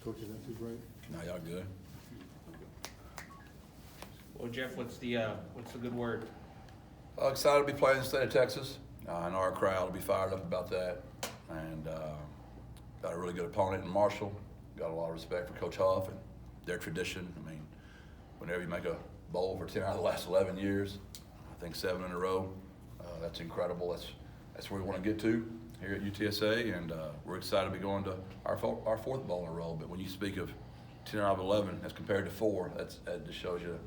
Coach, is that too bright? No, y'all good. Well, Jeff, what's the good word? Excited to be playing in the state of Texas. I know our crowd will be fired up about that. And got a really good opponent in Marshall. Got a lot of respect for Coach Huff and their tradition. I mean, whenever you make a bowl for 10 out of the last 11 years, I think 7 in a row, that's incredible. That's where we want to get to here at UTSA, and we're excited to be going to our fourth bowl in a row. But when you speak of 10 out of 11 as compared to 4, that just shows you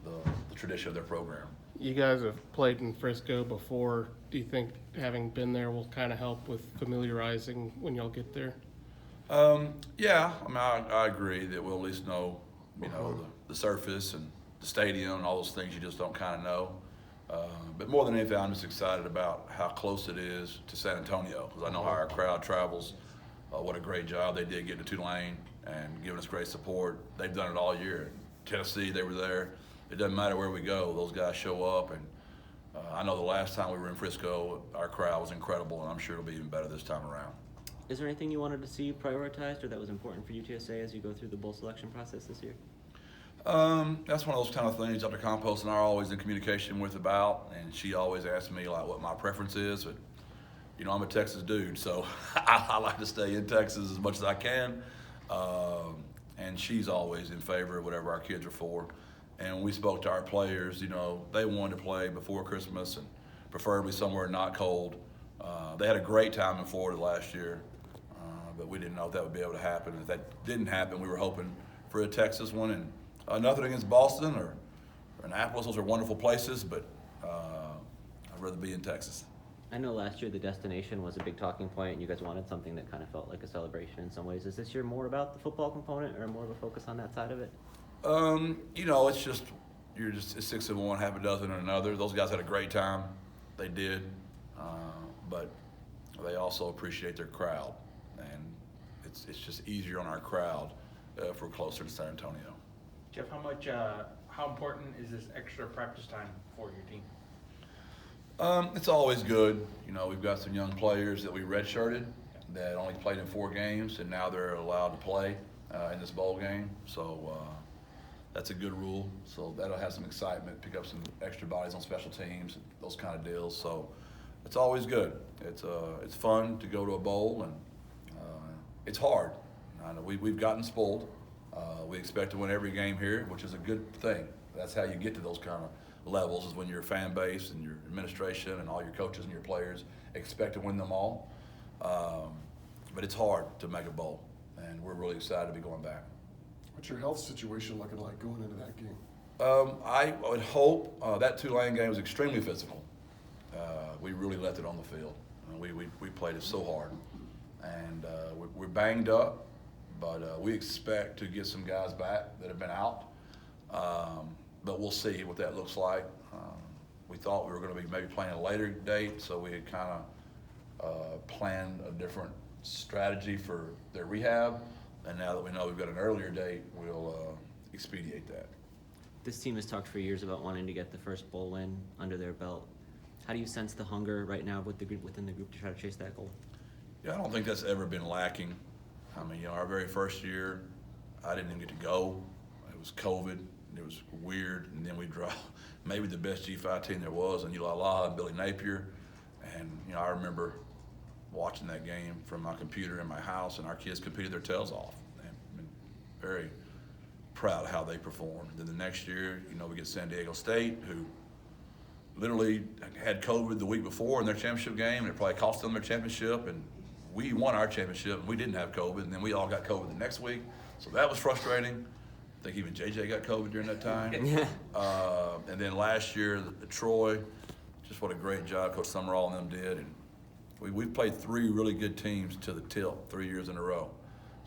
the tradition of their program. You guys have played in Frisco before. Do you think having been there will kind of help with familiarizing when y'all get there? Yeah, I mean, I agree that we'll at least know, the surface and the stadium and all those things you just don't kind of know. But more than anything, I'm just excited about how close it is to San Antonio, because I know how our crowd travels. What a great job they did getting to Tulane and giving us great support. They've done it all year. Tennessee, they were there. It doesn't matter where we go, those guys show up. And I know the last time we were in Frisco, our crowd was incredible, and I'm sure it'll be even better this time around. Is there anything you wanted to see prioritized or that was important for UTSA as you go through the bowl selection process this year? That's one of those kind of things Dr. Compost and I are always in communication with about, and she always asks me like what my preference is. But I'm a Texas dude, so I like to stay in Texas as much as I can. And she's always in favor of whatever our kids are for. And when we spoke to our players, they wanted to play before Christmas and preferably somewhere not cold. They had a great time in Florida last year, but we didn't know if that would be able to happen. If that didn't happen, we were hoping for a Texas one. And nothing against Boston or Annapolis; those are wonderful places, but I'd rather be in Texas. I know last year the destination was a big talking point and you guys wanted something that kind of felt like a celebration in some ways. Is this year more about the football component or more of a focus on that side of it? It's just it's 6 in one, half a dozen in another. Those guys had a great time. They did, but they also appreciate their crowd, and it's just easier on our crowd if we're closer to San Antonio. Jeff, how important is this extra practice time for your team? It's always good. We've got some young players that we redshirted that only played in 4 games, and now they're allowed to play in this bowl game. So that's a good rule. So that'll have some excitement, pick up some extra bodies on special teams, those kind of deals. So it's always good. It's fun to go to a bowl, and it's hard. I know we've gotten spoiled. We expect to win every game here, which is a good thing. That's how you get to those kind of levels, is when your fan base and your administration and all your coaches and your players expect to win them all. But it's hard to make a bowl, and we're really excited to be going back. What's your health situation looking like going into that game? I would hope that Tulane game was extremely physical. We really left it on the field. We played it so hard, and we're banged up, but we expect to get some guys back that have been out. But we'll see what that looks like. We thought we were going to be maybe playing a later date, so we had kind of planned a different strategy for their rehab. And now that we know we've got an earlier date, we'll expedite that. This team has talked for years about wanting to get the first bowl win under their belt. How do you sense the hunger right now within the group to try to chase that goal? Yeah, I don't think that's ever been lacking. I mean, our very first year, I didn't even get to go. It was COVID, and it was weird, and then we dropped maybe the best G5 team there was, and Ulala and Billy Napier. And, I remember watching that game from my computer in my house, and our kids competed their tails off. And been very proud of how they performed. And then the next year, we get San Diego State, who literally had COVID the week before in their championship game, and it probably cost them their championship. And we won our championship, and we didn't have COVID, and then we all got COVID the next week. So that was frustrating. I think even JJ got COVID during that time. And then last year, Troy, just what a great job Coach Summerall and them did. And we've played 3 really good teams to the tilt 3 years in a row.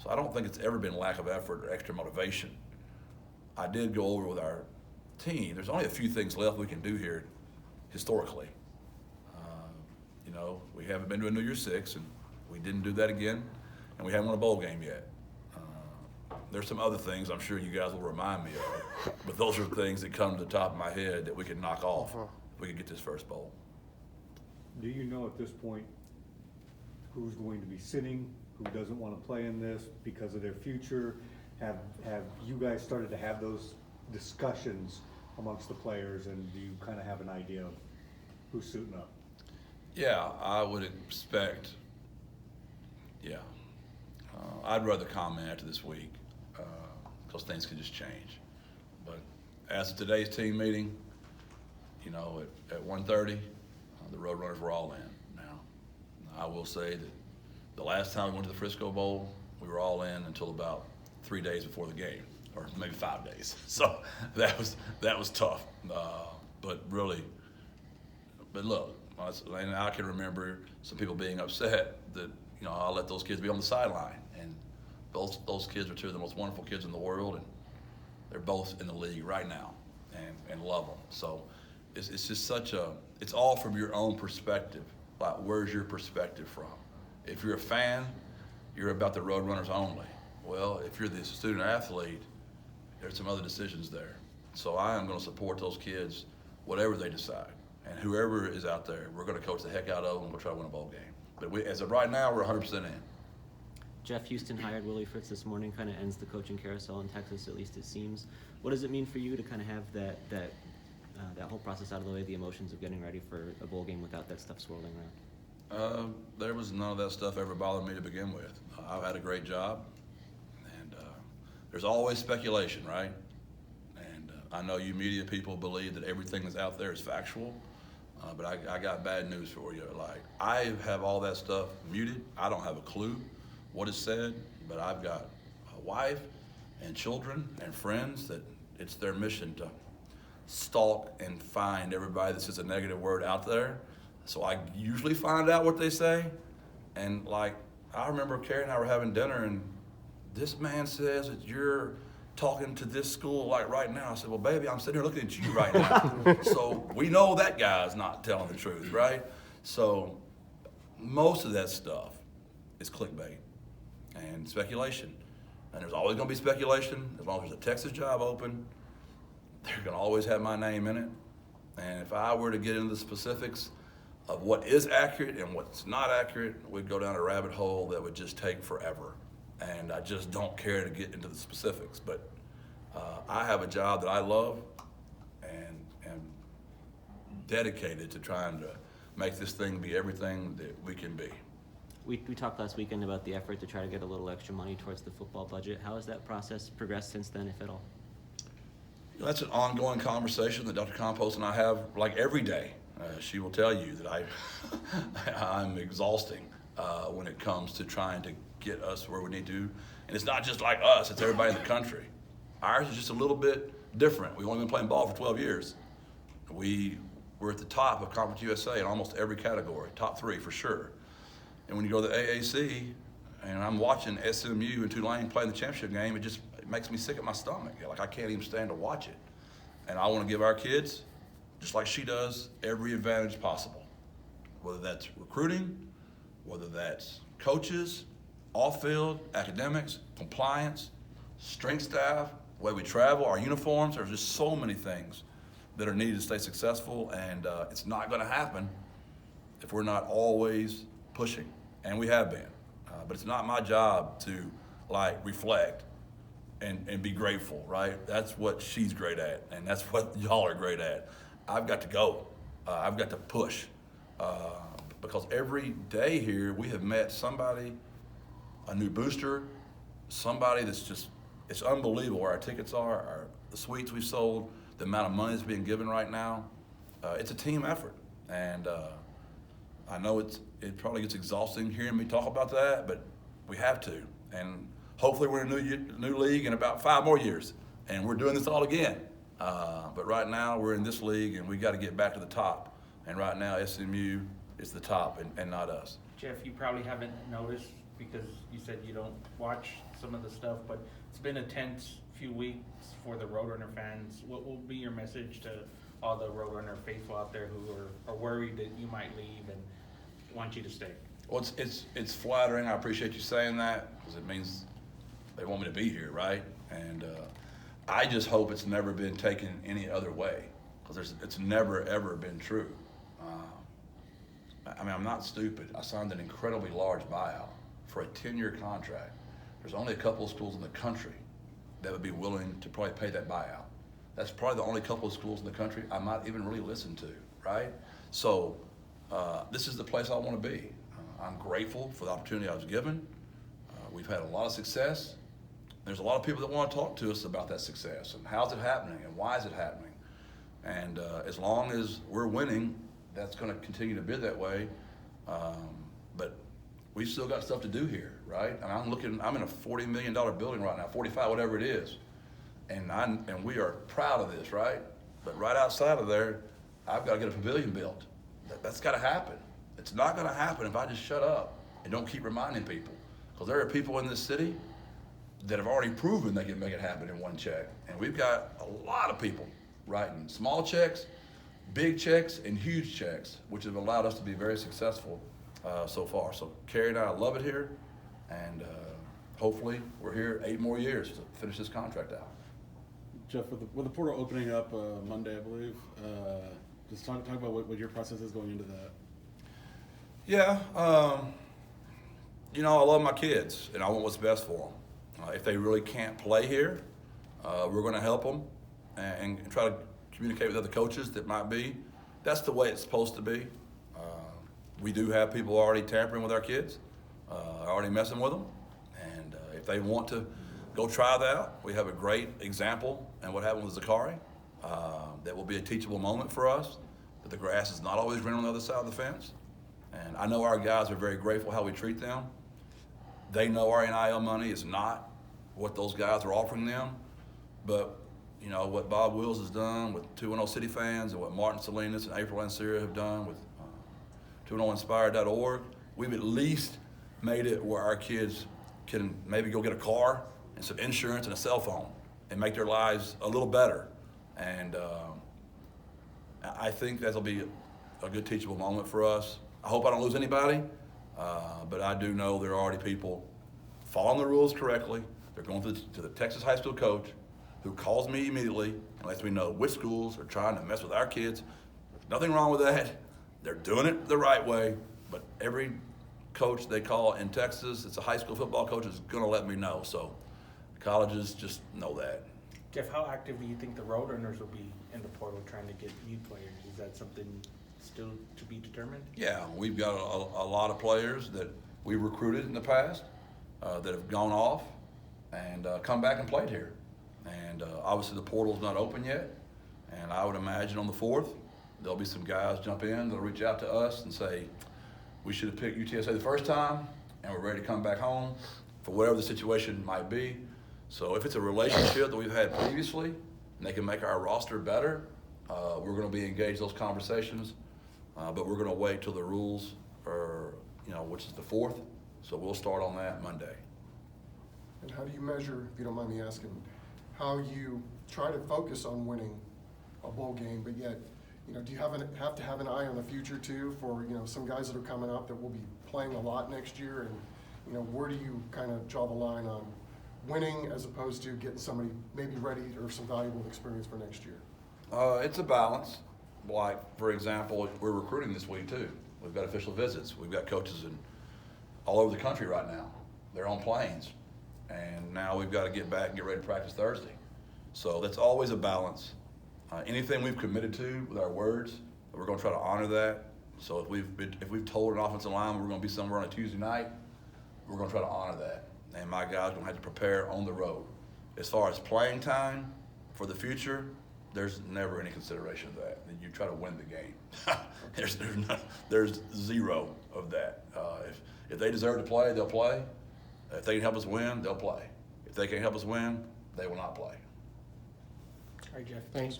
So I don't think it's ever been lack of effort or extra motivation. I did go over with our team. There's only a few things left we can do here historically. We haven't been to a New Year's Six, and we didn't do that again, and we haven't won a bowl game yet. There's some other things I'm sure you guys will remind me of, but those are things that come to the top of my head that we could knock off if we could get this first bowl. Do you know at this point who's going to be sitting who doesn't want to play in this because of their future? Have you guys started to have those discussions amongst the players, and do you kind of have an idea of who's suiting up? Yeah, I would expect, yeah. I'd rather comment after this week, because things can just change. But as of today's team meeting, you know, at 1:30, the Roadrunners were all in. Now, I will say that the last time we went to the Frisco Bowl, we were all in until about 3 days before the game, or maybe 5 days. So that was tough. But really, but look, and I can remember some people being upset that, you know, I'll let those kids be on the sideline. And those kids are two of the most wonderful kids in the world, and they're both in the league right now and love them. So it's just it's all from your own perspective. Like, where's your perspective from? If you're a fan, you're about the Roadrunners only. Well, if you're the student athlete, there's some other decisions there. So I am going to support those kids, whatever they decide. And whoever is out there, we're going to coach the heck out of them. We'll try to win a bowl game. But as of right now, we're 100% in. Jeff Houston hired Willie Fritz this morning, kind of ends the coaching carousel in Texas, at least it seems. What does it mean for you to kind of have that whole process out of the way, the emotions of getting ready for a bowl game without that stuff swirling around? There was none of that stuff ever bothered me to begin with. I've had a great job, and there's always speculation, right? And I know you media people believe that everything that's out there is factual, but I got bad news for you. Like, I have all that stuff muted. I don't have a clue what is said, but I've got a wife and children and friends that it's their mission to stalk and find everybody that says a negative word out there. So I usually find out what they say. And like, I remember Carrie and I were having dinner, and this man says that you're talking to this school like right now. I said, well, baby, I'm sitting here looking at you right now. So we know that guy's not telling the truth, right? So most of that stuff is clickbait and speculation. And there's always gonna be speculation. As long as there's a Texas job open, they're gonna always have my name in it. And if I were to get into the specifics of what is accurate and what's not accurate, we'd go down a rabbit hole that would just take forever. And I just don't care to get into the specifics. But I have a job that I love and am dedicated to trying to make this thing be everything that we can be. We talked last weekend about the effort to try to get a little extra money towards the football budget. How has that process progressed since then, if at all? That's an ongoing conversation that Dr. Compost and I have like every day. She will tell you that I'm exhausting when it comes to trying to get us where we need to. And it's not just like us, it's everybody in the country. Ours is just a little bit different. We've only been playing ball for 12 years. We're at the top of Conference USA in almost every category, top 3 for sure. And when you go to the AAC, and I'm watching SMU and Tulane playing the championship game, it makes me sick at my stomach. Like, I can't even stand to watch it. And I want to give our kids, just like she does, every advantage possible. Whether that's recruiting, whether that's coaches, off-field, academics, compliance, strength staff, the way we travel, our uniforms. There's just so many things that are needed to stay successful, and it's not going to happen if we're not always pushing, and we have been. But it's not my job to like reflect and be grateful, right? That's what she's great at, and that's what y'all are great at. I've got to go. I've got to push, because every day here we have met somebody, a new booster, somebody that's just, it's unbelievable where our tickets are, the suites we've sold, the amount of money that's being given right now. It's a team effort, and I know it probably gets exhausting hearing me talk about that, but we have to. And hopefully we're in a new league in about 5 more years, and we're doing this all again. But right now we're in this league, and we got to get back to the top. And right now SMU is the top, and not us. Jeff, you probably haven't noticed because you said you don't watch some of the stuff, but it's been a tense few weeks for the Roadrunner fans. What will be your message to all the Roadrunner faithful out there who are worried that you might leave and want you to stay? Well, it's flattering. I appreciate you saying that, because it means they want me to be here, right? And I just hope it's never been taken any other way, because it's never, ever been true. I mean, I'm not stupid. I signed an incredibly large buyout. for a 10-year contract. There's only a couple of schools in the country that would be willing to probably pay that buyout. That's probably the only couple of schools in the country I might even really listen to, right? So this is the place I want to be. I'm grateful for the opportunity I was given. We've had a lot of success. There's a lot of people that want to talk to us about that success and how's it happening and why is it happening. And as long as we're winning, that's going to continue to be that way. But we've still got stuff to do here, right? I mean, I'm in a $40 million building right now, 45, whatever it is. And we are proud of this, right? But right outside of there, I've got to get a pavilion built. That's got to happen. It's not going to happen if I just shut up and don't keep reminding people. Because there are people in this city that have already proven they can make it happen in one check. And we've got a lot of people writing small checks, big checks, and huge checks, which have allowed us to be very successful so far. So Carrie and I love it here, and hopefully we're here 8 more years to finish this contract out. Jeff, with the portal opening up Monday, I believe, just talk about what your process is going into that. Yeah, you know, I love my kids, and I want what's best for them. If they really can't play here, we're going to help them and try to communicate with other coaches that might be. That's the way it's supposed to be. We do have people already tampering with our kids, already messing with them, and if they want to go try that out, we have a great example and what happened with Zakari. That will be a teachable moment for us, that the grass is not always green on the other side of the fence. And I know our guys are very grateful how we treat them. They know our NIL money is not what those guys are offering them, but you know, what Bob Wills has done with 210 City Fans and what Martin Salinas and April Lansera have done with 210inspired.org, we've at least made it where our kids can maybe go get a car and some insurance and a cell phone and make their lives a little better. And I think that'll be a good teachable moment for us. I hope I don't lose anybody, but I do know there are already people following the rules correctly. They're going to the Texas high school coach who calls me immediately and lets me know which schools are trying to mess with our kids. There's nothing wrong with that. They're doing it the right way, but every coach they call in Texas, it's a high school football coach, is going to let me know. So colleges just know that. Jeff, how active do you think the Roadrunners will be in the portal trying to get new players? Is that something still to be determined? Yeah, we've got a lot of players that we recruited in the past that have gone off and come back and played here. And obviously the portal's not open yet, and I would imagine on the 4th, there'll be some guys jump in that'll reach out to us and say, we should have picked UTSA the first time, and we're ready to come back home for whatever the situation might be. So if it's a relationship that we've had previously, and they can make our roster better, we're going to be engaged in those conversations. But we're going to wait till the rules are, which is the 4th. So we'll start on that Monday. And how do you measure, if you don't mind me asking, how you try to focus on winning a bowl game, but yet, do you have to have an eye on the future too for, some guys that are coming up that will be playing a lot next year, and, where do you kind of draw the line on winning as opposed to getting somebody maybe ready or some valuable experience for next year? It's a balance. Like, for example, we're recruiting this week too. We've got official visits. We've got coaches all over the country right now. They're on planes. And now we've got to get back and get ready to practice Thursday. So that's always a balance. Anything we've committed to with our words, we're going to try to honor that. So if we've told an offensive lineman we're going to be somewhere on a Tuesday night, we're going to try to honor that. And my guys are going to have to prepare on the road. As far as playing time for the future, there's never any consideration of that. You try to win the game. There's zero of that. If they deserve to play, they'll play. If they can help us win, they'll play. If they can't help us win, they will not play. All right, Jeff. Thanks.